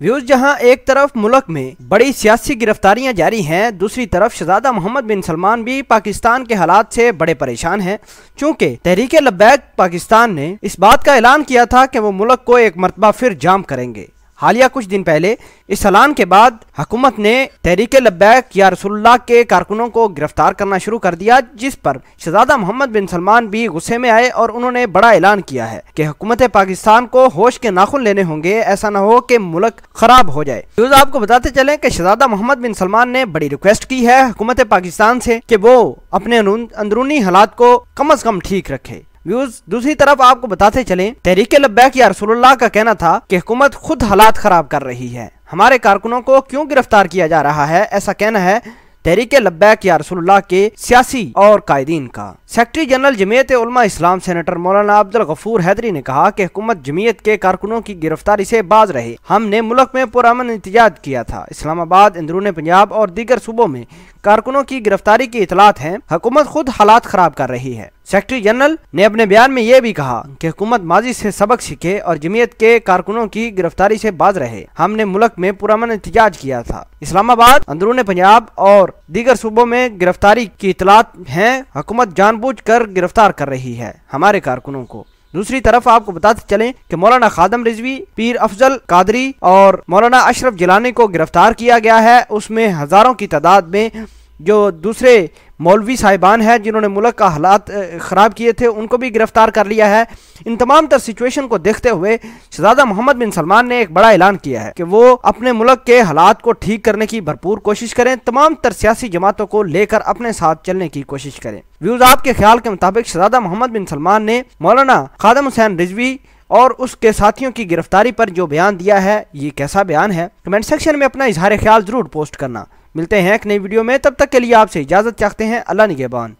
Views, जहां एक तरफ मुल्क में बड़ी सियासी गिरफ्तारियां जारी हैं, दूसरी तरफ शहजादा मोहम्मद बिन सलमान भी पाकिस्तान के हालात से बड़े परेशान हैं, चूंकि तहरीके लब्बैक पाकिस्तान ने इस बात का ऐलान किया था कि वो मुल्क को एक मरतबा फिर जाम करेंगे। हालिया कुछ दिन पहले इस ऐलान के बाद हुकूमत ने तहरीके लब्बैक या रसूलुल्लाह के कारकुनों को गिरफ्तार करना शुरू कर दिया, जिस पर शहजादा मोहम्मद बिन सलमान भी गुस्से में आए और उन्होंने बड़ा ऐलान किया है कि हुकूमत पाकिस्तान को होश के नाखून लेने होंगे, ऐसा न हो कि मुल्क खराब हो जाए। न्यूज़ आपको बताते चले कि शहजादा मोहम्मद बिन सलमान ने बड़ी रिक्वेस्ट की है हुकूमत पाकिस्तान से कि वो अपने अंदरूनी हालात को कम से कम ठीक रखे। व्यूज, दूसरी तरफ आपको बताते चलें, तहरीके लब्बैक या रसूलुल्लाह का कहना था कि हुकूमत खुद हालात खराब कर रही है, हमारे कारकुनों को क्यों गिरफ्तार किया जा रहा है, ऐसा कहना है तहरीके लब्बैक या रसूलुल्लाह के सियासी और कायदीन का। सेक्रेटरी जनरल जमीयत उलमा इस्लाम सेनेटर मौलाना अब्दुल गफूर हैदरी ने कहा कि हुकूमत जमीयत के कारकुनों की गिरफ्तारी से बाज रहे। हमने मुल्क में पुरअमन एहतजाज किया था। इस्लामाबाद, अंदरून पंजाब और दीगर सूबों में कारकुनों की गिरफ्तारी की इतलात हैं। हुकूमत खुद हालात खराब कर रही है। सेक्रेटरी जनरल ने अपने बयान में यह भी कहा कि हुकूमत माजी से सबक सीखे और जमीयत के कारकुनों की गिरफ्तारी से बाज रहे। हमने मुल्क में पुरअमन एहतजाज किया था। इस्लामाबाद, अंदरून पंजाब और दीगर सूबों में गिरफ्तारी की इतलात हैं। हुकूमत जानबूझकर गिरफ्तार कर रही है हमारे कारकुनों को। दूसरी तरफ आपको बताते चलें कि मौलाना खादम रिजवी, पीर अफजल कादरी और मौलाना अशरफ जिलानी को गिरफ्तार किया गया है। उसमें हजारों की तादाद में जो दूसरे मौलवी साहिबान हैं जिन्होंने मुल्क का हालात ख़राब किए थे, उनको भी गिरफ्तार कर लिया है। इन तमाम तर सिचुएशन को देखते हुए शहजादा मोहम्मद बिन सलमान ने एक बड़ा ऐलान किया है कि वो अपने मुल्क के हालात को ठीक करने की भरपूर कोशिश करें, तमाम तर सियासी जमातों को लेकर अपने साथ चलने की कोशिश करें। व्यूज, आपके ख्याल के मुताबिक शहजादा मोहम्मद बिन सलमान ने मौलाना खादम हुसैन रिजवी और उसके साथियों की गिरफ्तारी पर जो बयान दिया है, ये कैसा बयान है? कमेंट सेक्शन में अपना इजहार ख्याल जरूर पोस्ट करना। मिलते हैं एक नई वीडियो में, तब तक के लिए आपसे इजाजत चाहते हैं। अल्लाह निगहबान।